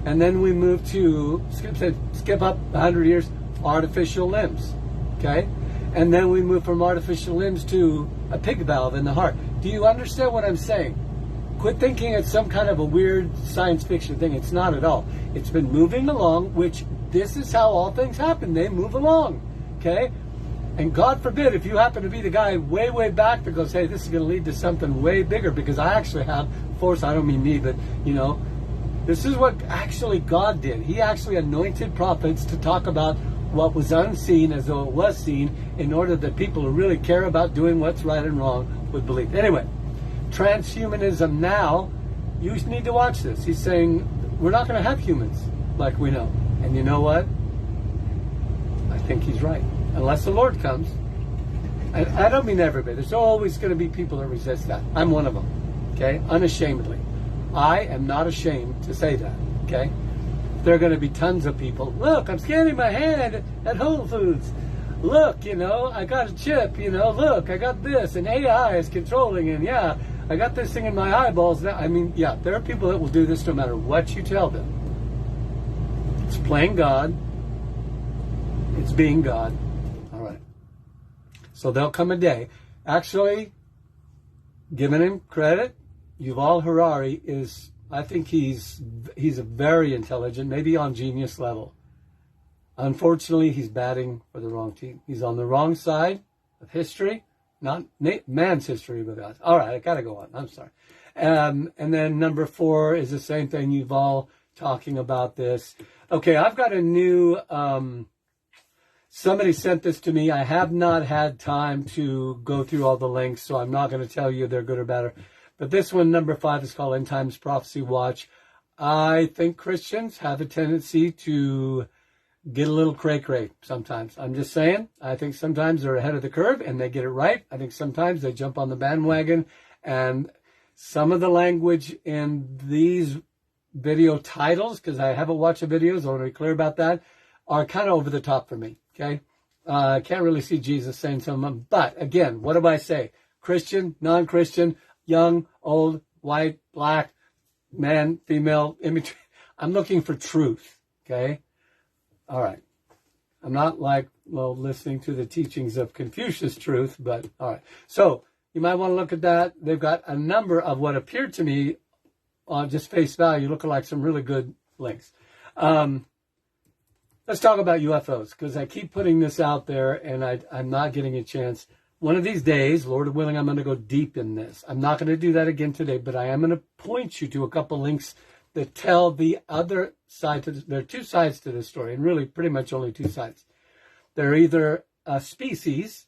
And then we move to, skip up 100 years, artificial limbs, okay? And then we move from artificial limbs to a pig valve in the heart. Do you understand what I'm saying? Quit thinking it's some kind of a weird science fiction thing. It's not at all. It's been moving along, which this is how all things happen. They move along, okay? And God forbid if you happen to be the guy way, way back that goes, hey, this is going to lead to something way bigger, because I actually have force. I don't mean me, but, you know, this is what actually God did. He actually anointed prophets to talk about what was unseen as though it was seen, in order that people who really care about doing what's right and wrong would believe. Anyway, transhumanism now, you need to watch this. He's saying we're not going to have humans like we know. And you know what? I think he's right. Unless the Lord comes. And I don't mean everybody. There's always going to be people that resist that. I'm one of them. Okay? Unashamedly. I am not ashamed to say that. Okay? There are going to be tons of people. Look, I'm scanning my hand at Whole Foods. Look, you know, I got a chip, you know, look, I got this, and AI is controlling, and yeah, I got this thing in my eyeballs now. I mean, yeah, there are people that will do this no matter what you tell them. It's playing God. It's being God. All right. So there'll come a day. Actually, giving him credit, Yuval Harari is, I think he's a very intelligent, maybe on genius level. Unfortunately, he's batting for the wrong team. He's on the wrong side of history, not man's history, but us. All right, I got to go on. I'm sorry. And then number 4 is the same thing. Yuval talking about this. Okay, I've got a new, somebody sent this to me. I have not had time to go through all the links, so I'm not going to tell you they're good or bad. But this one, number 5, is called End Times Prophecy Watch. I think Christians have a tendency to get a little cray-cray sometimes. I'm just saying, I think sometimes they're ahead of the curve and they get it right. I think sometimes they jump on the bandwagon, and some of the language in these video titles, because I haven't watched the videos, I want to be clear about that, are kind of over the top for me, okay? I can't really see Jesus saying some of them. But again, what do I say? Christian, non-Christian, young, old, white, black, man, female, in between. I'm looking for truth, okay? All right. I'm not listening to the teachings of Confucius truth, but all right. So you might want to look at that. They've got a number of what appeared to me on just face value, looking like some really good links. Let's talk about UFOs, because I keep putting this out there and I'm not getting a chance. One of these days, Lord willing, I'm going to go deep in this. I'm not going to do that again today, but I am going to point you to a couple links that tell the other side. There are two sides to this story, and really pretty much only two sides. They're either a species.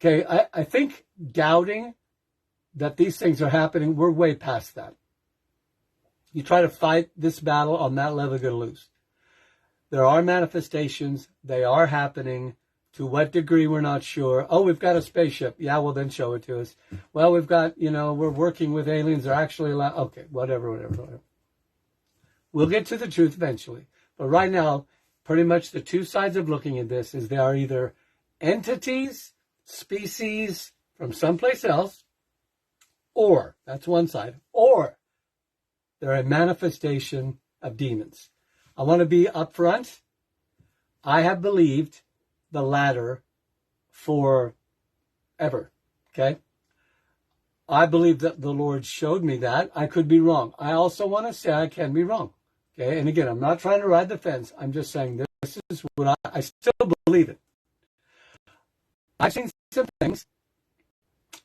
Okay, I think doubting that these things are happening, we're way past that. You try to fight this battle on that level, you're going to lose. There are manifestations. They are happening. To what degree, we're not sure. Oh, we've got a spaceship. Yeah, well, then show it to us. Well, we've got, we're working with aliens. They're actually allowed. Okay, whatever. We'll get to the truth eventually. But right now, pretty much the two sides of looking at this is they are either entities, species from someplace else, or, that's one side, or they're a manifestation of demons. I want to be upfront. I have believed the latter forever. Okay? I believe that the Lord showed me that. I could be wrong. I also want to say I can be wrong. Okay? And again, I'm not trying to ride the fence. I'm just saying this is what I still believe it. I've seen some things,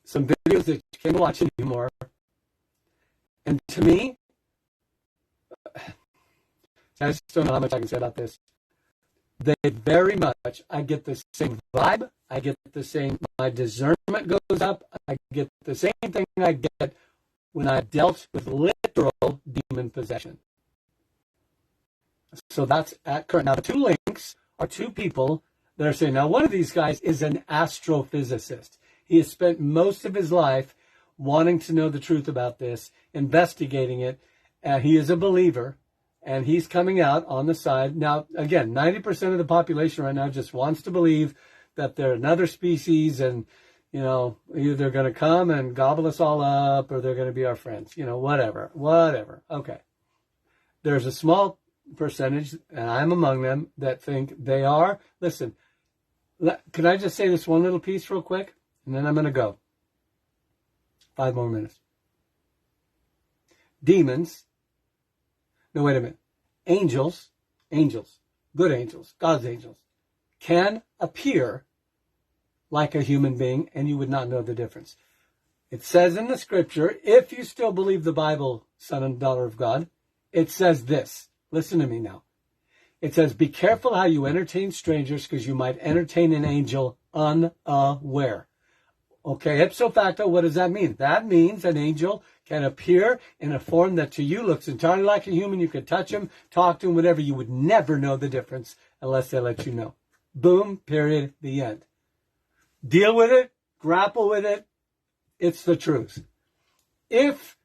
some videos that you can't watch anymore. And to me, I just don't know how much I can say about this. They very much, I get the same vibe. I get the same, my discernment goes up. I get the same thing I get when I dealt with literal demon possession. So that's at current. Now, the two links are two people that are saying, now one of these guys is an astrophysicist. He has spent most of his life wanting to know the truth about this, investigating it. He is a believer. And he's coming out on the side. Now, again, 90% of the population right now just wants to believe that they're another species and, either they're going to come and gobble us all up or they're going to be our friends. Whatever. Okay. There's a small percentage, and I'm among them, that think they are. Listen, can I just say this one little piece real quick? And then I'm going to go. 5 more minutes. Demons. No, wait a minute. Angels, good angels, God's angels, can appear like a human being, and you would not know the difference. It says in the scripture, if you still believe the Bible, son and daughter of God, it says this. Listen to me now. It says, be careful how you entertain strangers, because you might entertain an angel unaware. Okay, ipso facto, what does that mean? That means an angel can appear in a form that to you looks entirely like a human. You can touch him, talk to him, whatever. You would never know the difference unless they let you know. Boom, period, the end. Deal with it, grapple with it. It's the truth. If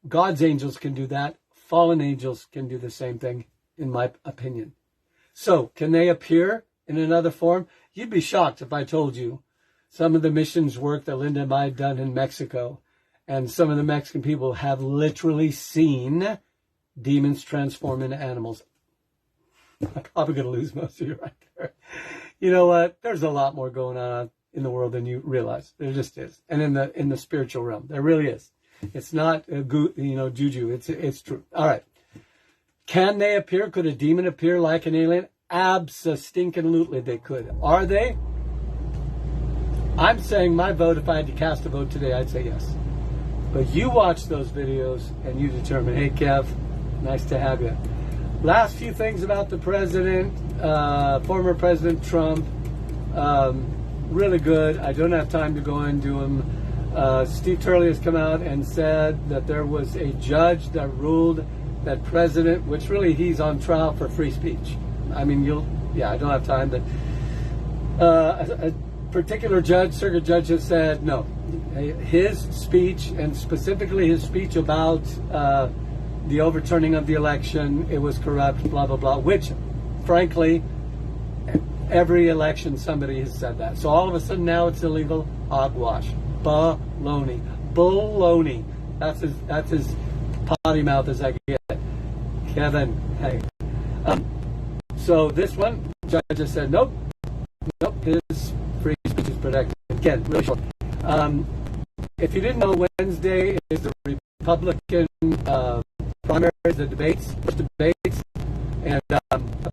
God's angels can do that, fallen angels can do the same thing, in my opinion. So, can they appear in another form? You'd be shocked if I told you some of the missions work that Linda and I had done in Mexico, and some of the Mexican people have literally seen demons transform into animals. I'm probably going to lose most of you right there. You know what? There's a lot more going on in the world than you realize. There just is. And in the spiritual realm, there really is. It's not juju. It's true. All right. Can they appear? Could a demon appear like an alien? Abso-stinkin-lutely they could. Are they? I'm saying my vote, if I had to cast a vote today, I'd say yes. But you watch those videos and you determine, hey, Kev, nice to have you. Last few things about the president, former President Trump, really good. I don't have time to go into them. Steve Turley has come out and said that there was a judge that ruled that president, which really he's on trial for free speech. I mean, I don't have time, but a particular judge, circuit judge, has said no. His speech, and specifically his speech about the overturning of the election, it was corrupt, blah, blah, blah, which, frankly, every election somebody has said that. So all of a sudden now it's illegal. Hogwash. Baloney. Baloney. That's as potty mouth as I get. Kevin, hey. So this one, judge just said, nope, his free speech is protected. Again, really short. If you didn't know, Wednesday is the Republican primaries, the debates, and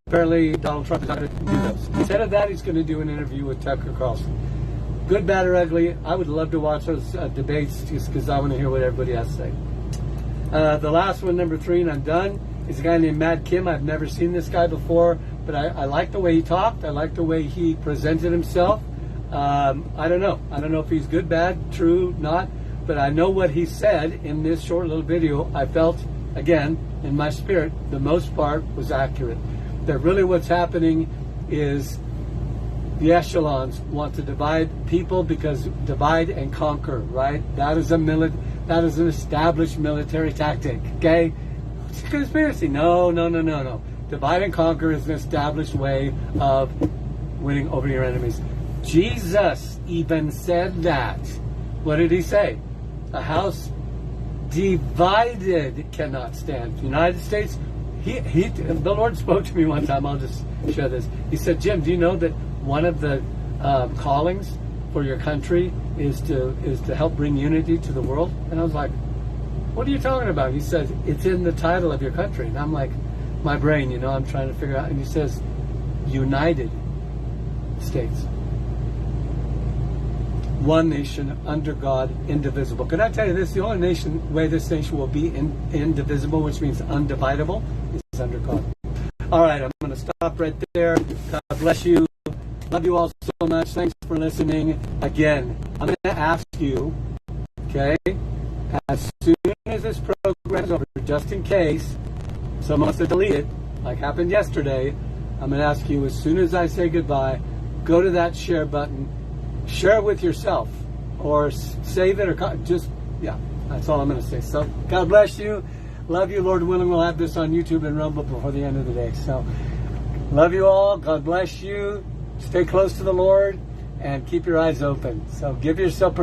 apparently Donald Trump is not going to do those. Instead of that, he's going to do an interview with Tucker Carlson. Good, bad, or ugly, I would love to watch those debates just because I want to hear what everybody has to say. The last one, number 3, and I'm done, is a guy named Mad Kim. I've never seen this guy before, but I like the way he talked. I like the way he presented himself. I don't know. I don't know if he's good, bad, true, not, but I know what he said in this short little video. I felt, again, in my spirit, the most part was accurate. That really what's happening is the echelons want to divide people because divide and conquer, right? That is an established military tactic, okay? It's a conspiracy. No. Divide and conquer is an established way of winning over your enemies. Jesus even said that. What did he say? A house divided cannot stand. The United States, the Lord spoke to me one time. I'll just share this. He said, Jim, do you know that one of the callings for your country is to help bring unity to the world? And I was like, what are you talking about? He said, it's in the title of your country. And I'm like, my brain, I'm trying to figure out. And he says, United States. One nation, under God, indivisible. Can I tell you this? The only way this nation will be indivisible, which means undividable, is under God. All right, I'm going to stop right there. God bless you. Love you all so much. Thanks for listening. Again, I'm going to ask you, okay, as soon as this program is over, just in case someone wants to delete it, like happened yesterday, I'm going to ask you, as soon as I say goodbye, go to that share button, share it with yourself, or save it, or that's all I'm going to say. So, God bless you. Love you. Lord willing, we'll have this on YouTube and Rumble before the end of the day. So, love you all. God bless you. Stay close to the Lord and keep your eyes open. So, give yourself permission.